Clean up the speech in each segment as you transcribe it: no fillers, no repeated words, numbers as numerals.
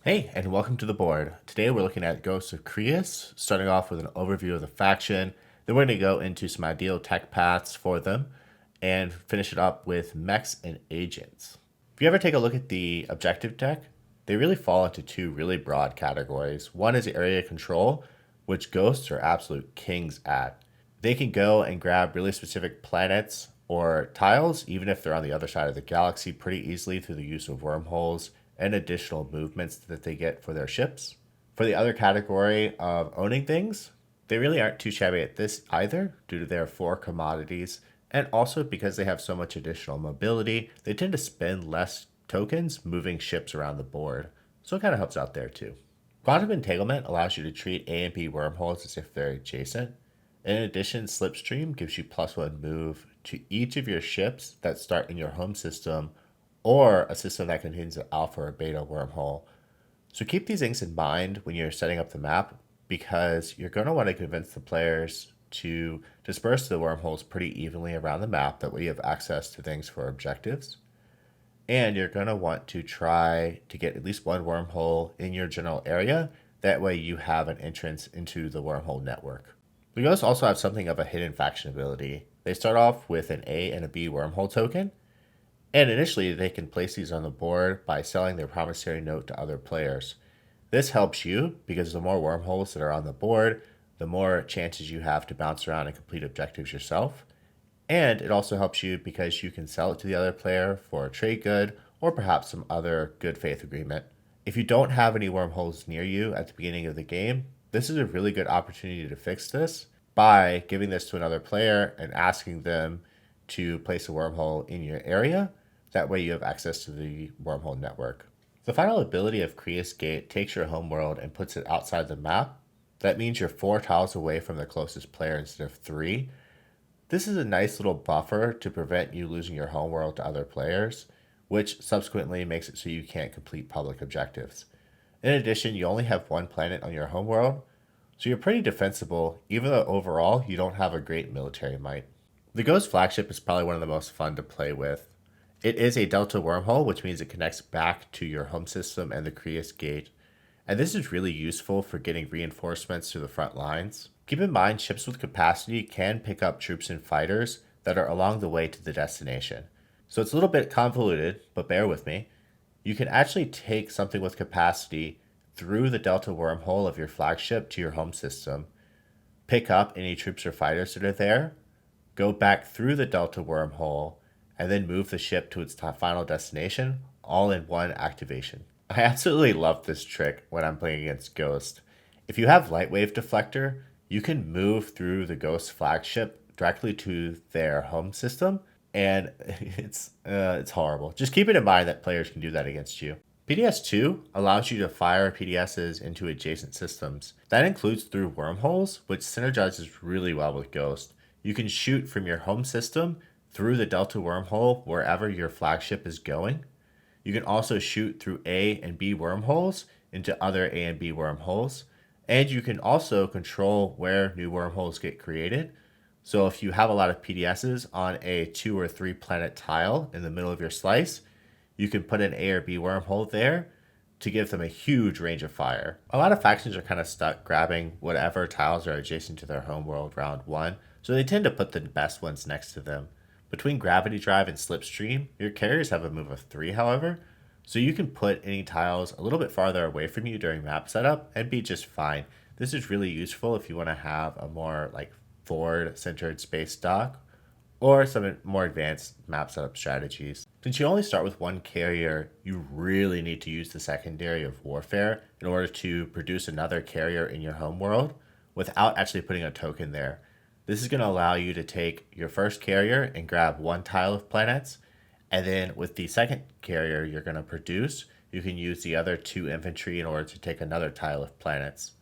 Hey, and welcome to the board. Today we're looking at Ghost of Creuss, starting off with an overview of the faction. Then we're going to go into some ideal tech paths for them and finish it up with mechs and agents. If you ever take a look at the objective deck, they really fall into two really broad categories. One is area control, which ghosts are absolute kings at. They can go and grab really specific planets or tiles, even if they're on the other side of the galaxy, pretty easily through the use of wormholes and additional movements that they get for their ships. For the other category of owning things, they really aren't too shabby at this either, due to their four commodities, and also because they have so much additional mobility, they tend to spend less tokens moving ships around the board. So it kind of helps out there too. Quantum entanglement allows you to treat A and B wormholes as if they're adjacent. In addition, Slipstream gives you +1 move to each of your ships that start in your home system or a system that contains an alpha or beta wormhole. So keep these things in mind when you're setting up the map because you're going to want to convince the players to disperse the wormholes pretty evenly around the map. That way you have access to things for objectives. And you're going to want to try to get at least one wormhole in your general area. That way you have an entrance into the wormhole network. The Ghosts also have something of a hidden faction ability. They start off with an A and a B wormhole token, and initially they can place these on the board by selling their promissory note to other players. This helps you because the more wormholes that are on the board, the more chances you have to bounce around and complete objectives yourself. And it also helps you because you can sell it to the other player for a trade good or perhaps some other good faith agreement. If you don't have any wormholes near you at the beginning of the game, this is a really good opportunity to fix this by giving this to another player and asking them to place a wormhole in your area. That way you have access to the wormhole network. The final ability of Creuss Gate takes your homeworld and puts it outside the map. That means you're 4 tiles away from the closest player instead of 3. This is a nice little buffer to prevent you losing your homeworld to other players, which subsequently makes it so you can't complete public objectives. In addition, you only have one planet on your homeworld, so you're pretty defensible, even though overall you don't have a great military might. The Ghost flagship is probably one of the most fun to play with. It is a Delta wormhole, which means it connects back to your home system and the Creuss Gate. And this is really useful for getting reinforcements to the front lines. Keep in mind, ships with capacity can pick up troops and fighters that are along the way to the destination. So it's a little bit convoluted, but bear with me. You can actually take something with capacity through the Delta wormhole of your flagship to your home system, pick up any troops or fighters that are there, go back through the Delta wormhole, and then move the ship to its final destination, all in one activation. I absolutely love this trick when I'm playing against Ghost. If you have Lightwave Deflector, you can move through the Ghost flagship directly to their home system, and it's horrible. Just keep it in mind that players can do that against you. PDS-2 allows you to fire PDSs into adjacent systems. That includes through wormholes, which synergizes really well with Ghost. You can shoot from your home system through the Delta wormhole wherever your flagship is going. You can also shoot through A and B wormholes into other A and B wormholes. And you can also control where new wormholes get created. So if you have a lot of PDSs on a 2 or 3 planet tile in the middle of your slice, you can put an A or B wormhole there to give them a huge range of fire. A lot of factions are kind of stuck grabbing whatever tiles are adjacent to their homeworld round 1, so they tend to put the best ones next to them. Between Gravity Drive and Slipstream, your carriers have a move of 3, however, so you can put any tiles a little bit farther away from you during map setup and be just fine. This is really useful if you want to have a more forward-centered space dock or some more advanced map setup strategies. Since you only start with one carrier, you really need to use the secondary of warfare in order to produce another carrier in your homeworld without actually putting a token there. This is going to allow you to take your first carrier and grab one tile of planets, and then with the second carrier you're going to produce, you can use the other 2 infantry in order to take another tile of planets.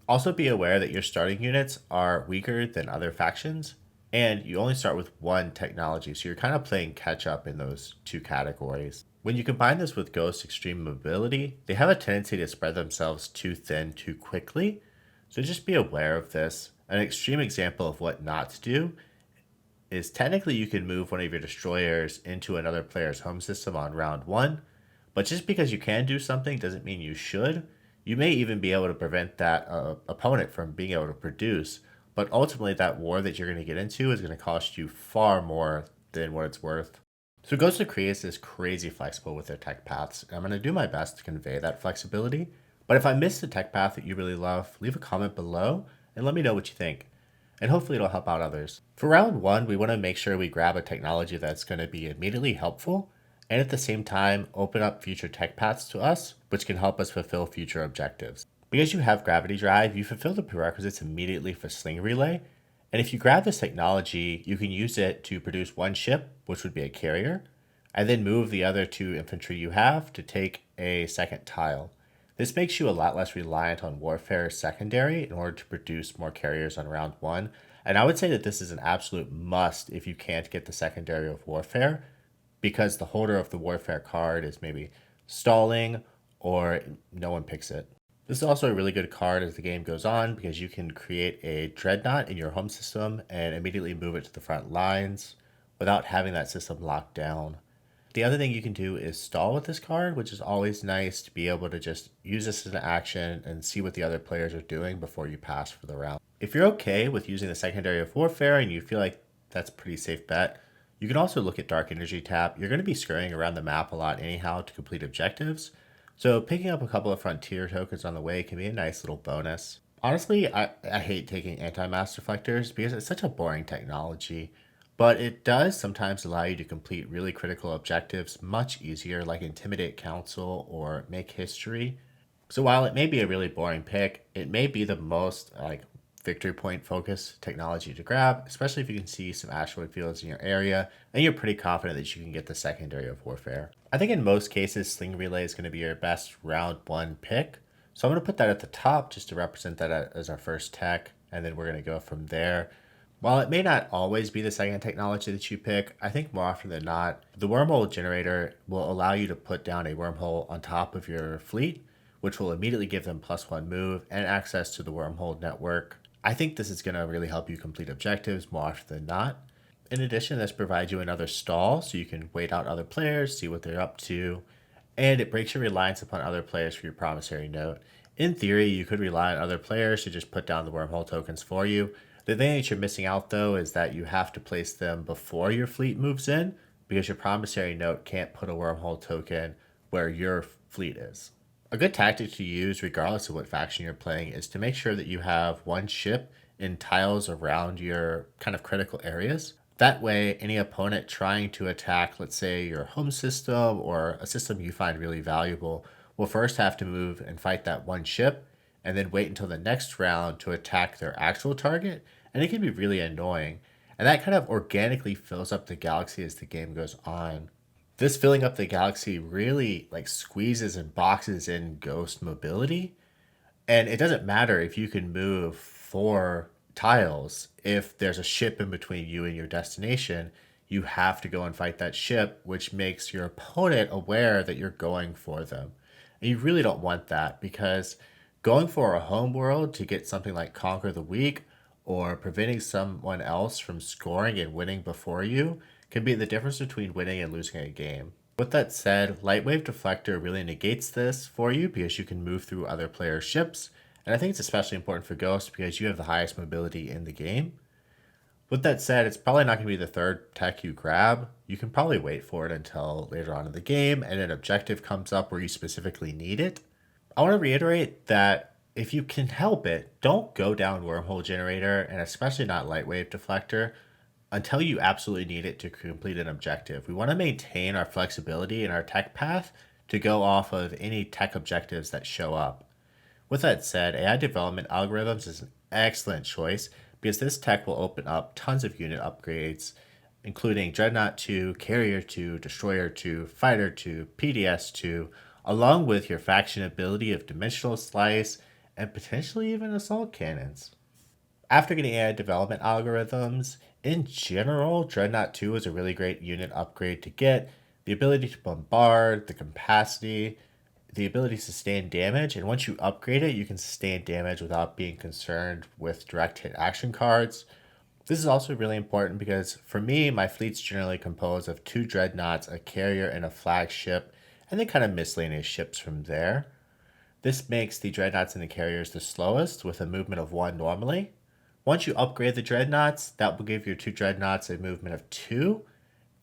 Also be aware that your starting units are weaker than other factions, and you only start with one technology, so you're kind of playing catch up in those 2 categories. When you combine this with Ghost's extreme mobility, they have a tendency to spread themselves too thin too quickly, so just be aware of this. An extreme example of what not to do is technically you can move one of your destroyers into another player's home system on round 1, But just because you can do something doesn't mean you should. You may even be able to prevent that opponent from being able to produce. But ultimately, that war that you're going to get into is going to cost you far more than what it's worth. So Ghost of Creuss is crazy flexible with their tech paths, and I'm going to do my best to convey that flexibility. But if I missed a tech path that you really love, leave a comment below and let me know what you think. And hopefully it'll help out others. For round one, we want to make sure we grab a technology that's going to be immediately helpful and at the same time open up future tech paths to us, which can help us fulfill future objectives. Because you have gravity drive, you fulfill the prerequisites immediately for sling relay, and if you grab this technology, you can use it to produce one ship, which would be a carrier, and then move the other two infantry you have to take a second tile. This makes you a lot less reliant on warfare secondary in order to produce more carriers on round one. And I would say that this is an absolute must if you can't get the secondary of warfare, because the holder of the warfare card is maybe stalling or no one picks it. This is also a really good card as the game goes on because you can create a dreadnought in your home system and immediately move it to the front lines without having that system locked down. The other thing you can do is stall with this card, which is always nice to be able to just use this as an action and see what the other players are doing before you pass for the round. If you're okay with using the secondary of warfare and you feel like that's a pretty safe bet, you can also look at Dark Energy Tap. You're going to be scurrying around the map a lot anyhow to complete objectives, so picking up a couple of Frontier tokens on the way can be a nice little bonus. Honestly, I hate taking anti-mass deflectors because it's such a boring technology, but it does sometimes allow you to complete really critical objectives much easier, like Intimidate Council or Make History. So while it may be a really boring pick, it may be the most victory point focus technology to grab, especially if you can see some asteroid fields in your area and you're pretty confident that you can get the secondary of warfare. I think in most cases, Sling Relay is going to be your best round one pick. So I'm going to put that at the top just to represent that as our first tech, and then we're going to go from there. While it may not always be the second technology that you pick, I think more often than not, the wormhole generator will allow you to put down a wormhole on top of your fleet, which will immediately give them +1 move and access to the wormhole network. I think this is going to really help you complete objectives more often than not. In addition, this provides you another stall so you can wait out other players, see what they're up to, and it breaks your reliance upon other players for your promissory note. In theory, you could rely on other players to just put down the wormhole tokens for you. The thing that you're missing out though is that you have to place them before your fleet moves in because your promissory note can't put a wormhole token where your fleet is. A good tactic to use, regardless of what faction you're playing, is to make sure that you have one ship in tiles around your kind of critical areas. That way, any opponent trying to attack, let's say, your home system or a system you find really valuable, will first have to move and fight that one ship, and then wait until the next round to attack their actual target, and it can be really annoying. And that kind of organically fills up the galaxy as the game goes on. This filling up the galaxy really squeezes and boxes in ghost mobility. And it doesn't matter if you can move 4 tiles. If there's a ship in between you and your destination, you have to go and fight that ship, which makes your opponent aware that you're going for them. And you really don't want that because going for a home world to get something like Conquer the Weak or preventing someone else from scoring and winning before you can be the difference between winning and losing a game. With that said, Lightwave Deflector really negates this for you because you can move through other players' ships, and I think it's especially important for Ghost because you have the highest mobility in the game. With that said, it's probably not going to be the third tech you grab. You can probably wait for it until later on in the game and an objective comes up where you specifically need it. I want to reiterate that if you can help it, don't go down Wormhole Generator and especially not Lightwave Deflector until you absolutely need it to complete an objective. We want to maintain our flexibility in our tech path to go off of any tech objectives that show up. With that said, AI development algorithms is an excellent choice because this tech will open up tons of unit upgrades, including Dreadnought 2, Carrier 2, Destroyer 2, Fighter 2, PDS 2, along with your faction ability of Dimensional Slice and potentially even Assault Cannons. After getting AI development algorithms, in general, Dreadnought 2 is a really great unit upgrade to get. The ability to bombard, the capacity, the ability to sustain damage, and once you upgrade it, you can sustain damage without being concerned with direct hit action cards. This is also really important because for me, my fleet's generally composed of 2 Dreadnoughts, a carrier, and a flagship, and then kind of miscellaneous ships from there. This makes the dreadnoughts and the carriers the slowest, with a movement of 1 normally. Once you upgrade the dreadnoughts, that will give your 2 dreadnoughts a movement of 2,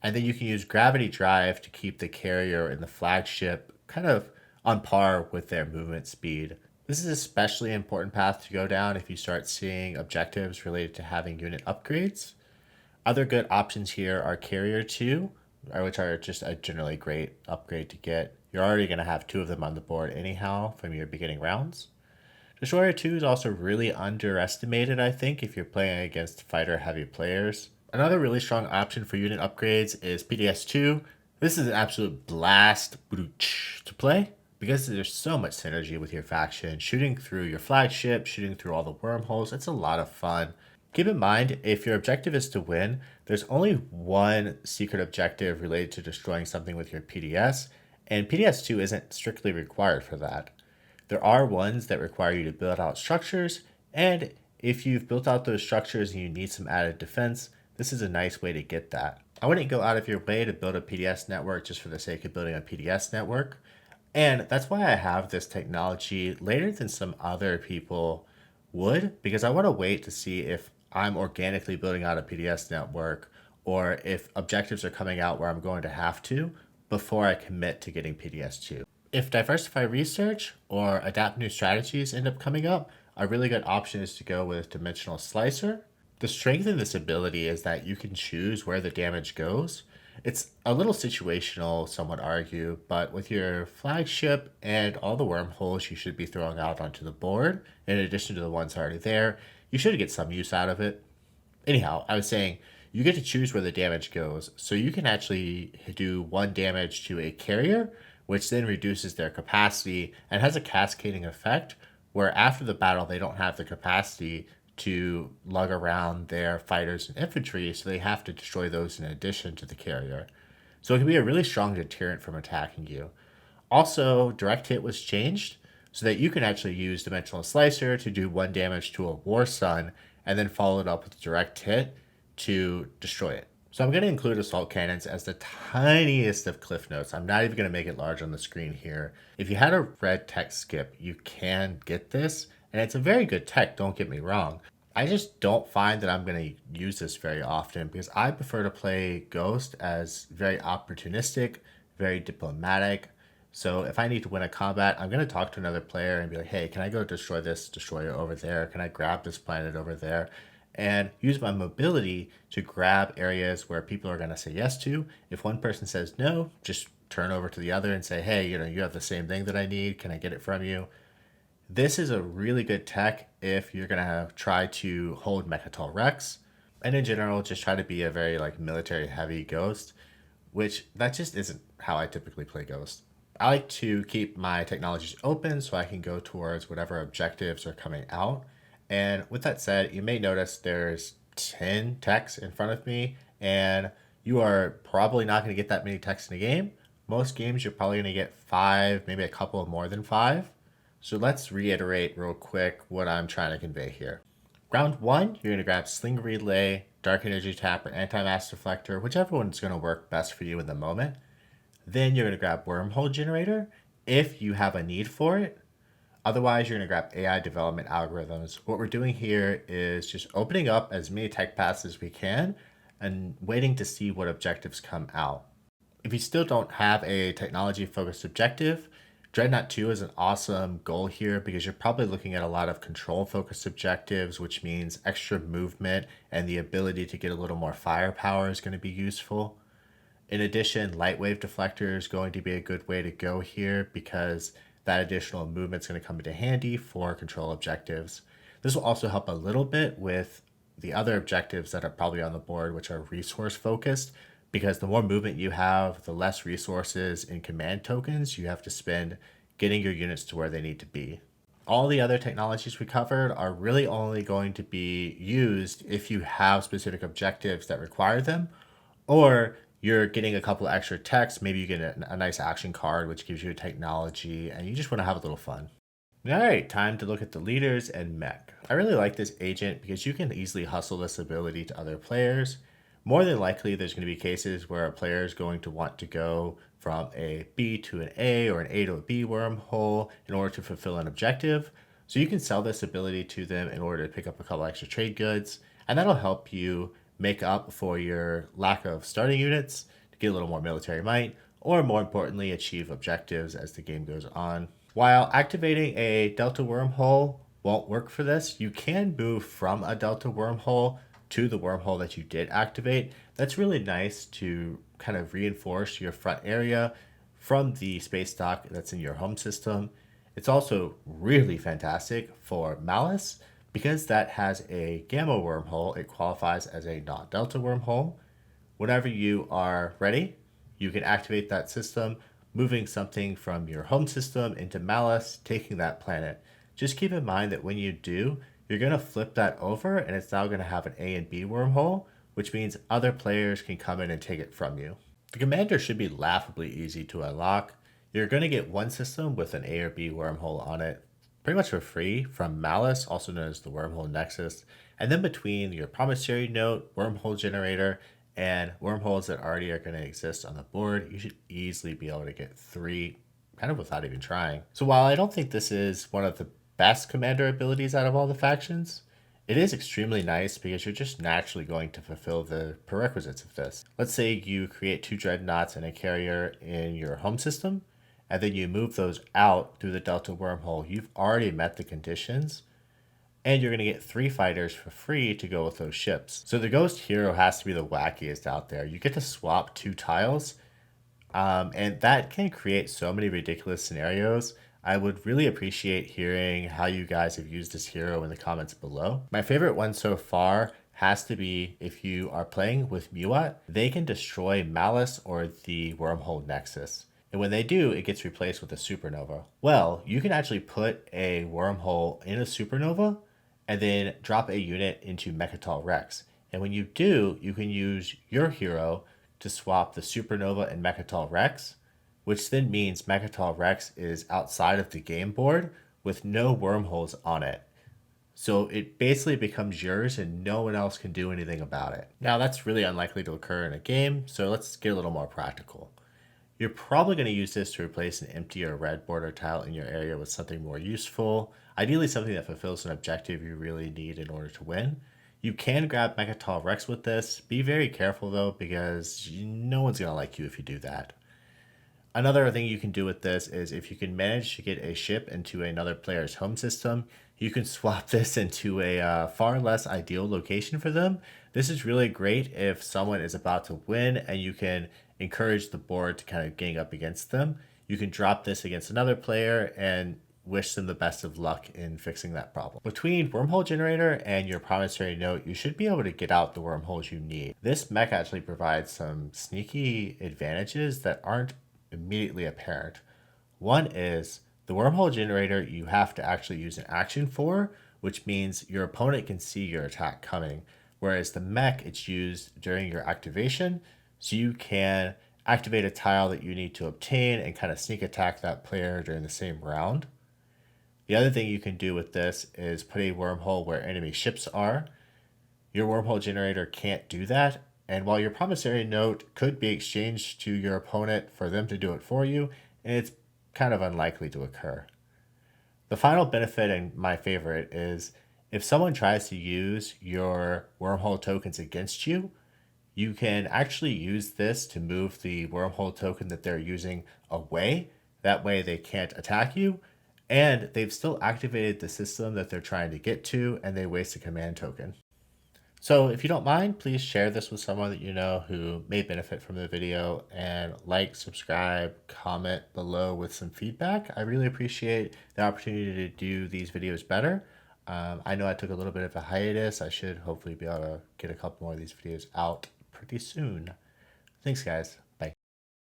and then you can use gravity drive to keep the carrier and the flagship kind of on par with their movement speed. This is especially an important path to go down if you start seeing objectives related to having unit upgrades. Other good options here are Carrier 2, which are just a generally great upgrade to get. You're already going to have 2 of them on the board anyhow from your beginning rounds. Destroyer 2 is also really underestimated, I think, if you're playing against fighter-heavy players. Another really strong option for unit upgrades is PDS 2. This is an absolute blast to play because there's so much synergy with your faction. Shooting through your flagship, shooting through all the wormholes, it's a lot of fun. Keep in mind, if your objective is to win, there's only one secret objective related to destroying something with your PDS, and PDS 2 isn't strictly required for that. There are ones that require you to build out structures, and if you've built out those structures and you need some added defense, this is a nice way to get that. I wouldn't go out of your way to build a PDS network just for the sake of building a PDS network, and that's why I have this technology later than some other people would, because I want to wait to see if I'm organically building out a PDS network or if objectives are coming out where I'm going to have to before I commit to getting PDS 2. If diversify research or adapt new strategies end up coming up, a really good option is to go with dimensional slicer. The strength in this ability is that you can choose where the damage goes. It's a little situational, some would argue, but with your flagship and all the wormholes you should be throwing out onto the board, in addition to the ones already there, you should get some use out of it. Anyhow, I was saying, you get to choose where the damage goes, so you can actually do 1 damage to a carrier, which then reduces their capacity and has a cascading effect, where after the battle they don't have the capacity to lug around their fighters and infantry, so they have to destroy those in addition to the carrier. So it can be a really strong deterrent from attacking you. Also, direct hit was changed so that you can actually use Dimensional Slicer to do 1 damage to a War Sun and then follow it up with direct hit to destroy it. So I'm going to include assault cannons as the tiniest of cliff notes. I'm not even going to make it large on the screen here. If you had a red tech skip, you can get this, and it's a very good tech, don't get me wrong. I just don't find that I'm going to use this very often because I prefer to play Ghost as very opportunistic, very diplomatic. So if I need to win a combat, I'm going to talk to another player and be like, hey, can I go destroy this destroyer over there? Can I grab this planet over there? And use my mobility to grab areas where people are going to say yes to. If one person says no, just turn over to the other and say, hey, you have the same thing that I need. Can I get it from you? This is a really good tech if you're going to try to hold Mechatol Rex. And in general, just try to be a very military heavy Ghost, which that just isn't how I typically play Ghost. I like to keep my technologies open so I can go towards whatever objectives are coming out. And with that said, you may notice there's 10 techs in front of me, and you are probably not going to get that many techs in a game. Most games you're probably going to get 5, maybe a couple more than 5. So let's reiterate real quick what I'm trying to convey here. Round 1, you're going to grab Sling Relay, Dark Energy Tap, or Anti-Mass Deflector, whichever one's going to work best for you in the moment. Then you're going to grab Wormhole Generator if you have a need for it. Otherwise, you're going to grab AI development algorithms. What we're doing here is just opening up as many tech paths as we can and waiting to see what objectives come out. If you still don't have a technology-focused objective, Dreadnought 2 is an awesome goal here because you're probably looking at a lot of control-focused objectives, which means extra movement and the ability to get a little more firepower is going to be useful. In addition, Lightwave Deflector is going to be a good way to go here because that additional movement is going to come into handy for control objectives. This will also help a little bit with the other objectives that are probably on the board, which are resource focused, because the more movement you have, the less resources in command tokens you have to spend getting your units to where they need to be. All the other technologies we covered are really only going to be used if you have specific objectives that require them, or you're getting a couple extra techs, maybe you get a nice action card, which gives you a technology, and you just want to have a little fun. All right, time to look at the leaders and mech. I really like this agent because you can easily hustle this ability to other players. More than likely, there's going to be cases where a player is going to want to go from a B to an A or an A to a B wormhole in order to fulfill an objective. So you can sell this ability to them in order to pick up a couple extra trade goods, and that'll help you make up for your lack of starting units to get a little more military might, or more importantly, achieve objectives as the game goes on. While activating a Delta wormhole won't work for this, you can move from a Delta wormhole to the wormhole that you did activate. That's really nice to kind of reinforce your front area from the space dock that's in your home system. It's also really fantastic for Malice because that has a Gamma wormhole. It qualifies as a non-Delta wormhole. Whenever you are ready, you can activate that system, moving something from your home system into Malice, taking that planet. Just keep in mind that when you do, you're going to flip that over and it's now going to have an A and B wormhole, which means other players can come in and take it from you. The commander should be laughably easy to unlock. You're going to get one system with an A or B wormhole on it pretty much for free from Malice, also known as the Wormhole Nexus. And then between your promissory note, wormhole generator, and wormholes that already are going to exist on the board, you should easily be able to get 3 kind of without even trying. So while I don't think this is one of the best commander abilities out of all the factions, it is extremely nice because you're just naturally going to fulfill the prerequisites of this. Let's say you create 2 dreadnoughts and a carrier in your home system, and then you move those out through the Delta wormhole. You've already met the conditions, and you're going to get 3 fighters for free to go with those ships. So the Ghost hero has to be the wackiest out there. You get to swap 2 tiles, and that can create so many ridiculous scenarios. I would really appreciate hearing how you guys have used this hero in the comments below. My favorite one so far has to be if you are playing with Muat, they can destroy Malice or the Wormhole Nexus. And when they do, it gets replaced with a supernova. Well, you can actually put a wormhole in a supernova and then drop a unit into Mechatol Rex. And when you do, you can use your hero to swap the supernova and Mechatol Rex, which then means Mechatol Rex is outside of the game board with no wormholes on it. So it basically becomes yours and no one else can do anything about it. Now that's really unlikely to occur in a game, so let's get a little more practical. You're probably going to use this to replace an empty or red border tile in your area with something more useful, ideally something that fulfills an objective you really need in order to win. You can grab Mechatol Rex with this. Be very careful though, because no one's going to like you if you do that. Another thing you can do with this is if you can manage to get a ship into another player's home system, you can swap this into a far less ideal location for them. This is really great if someone is about to win and you can encourage the board to kind of gang up against them. You can drop this against another player and wish them the best of luck in fixing that problem. Between Wormhole Generator and your promissory note, you should be able to get out the wormholes you need. This mech actually provides some sneaky advantages that aren't immediately apparent. One is the Wormhole Generator you have to actually use an action for, which means your opponent can see your attack coming, whereas the mech, it's used during your activation, so you can activate a tile that you need to obtain and kind of sneak attack that player during the same round. The other thing you can do with this is put a wormhole where enemy ships are. Your Wormhole Generator can't do that, and while your promissory note could be exchanged to your opponent for them to do it for you, it's kind of unlikely to occur. The final benefit, and my favorite, is if someone tries to use your wormhole tokens against you, you can actually use this to move the wormhole token that they're using away. That way they can't attack you, and they've still activated the system that they're trying to get to, and they waste a command token. So if you don't mind, please share this with someone that you know who may benefit from the video, and like, subscribe, comment below with some feedback. I really appreciate the opportunity to do these videos better. I know I took a little bit of a hiatus. I should hopefully be able to get a couple more of these videos out pretty soon. Thanks, guys.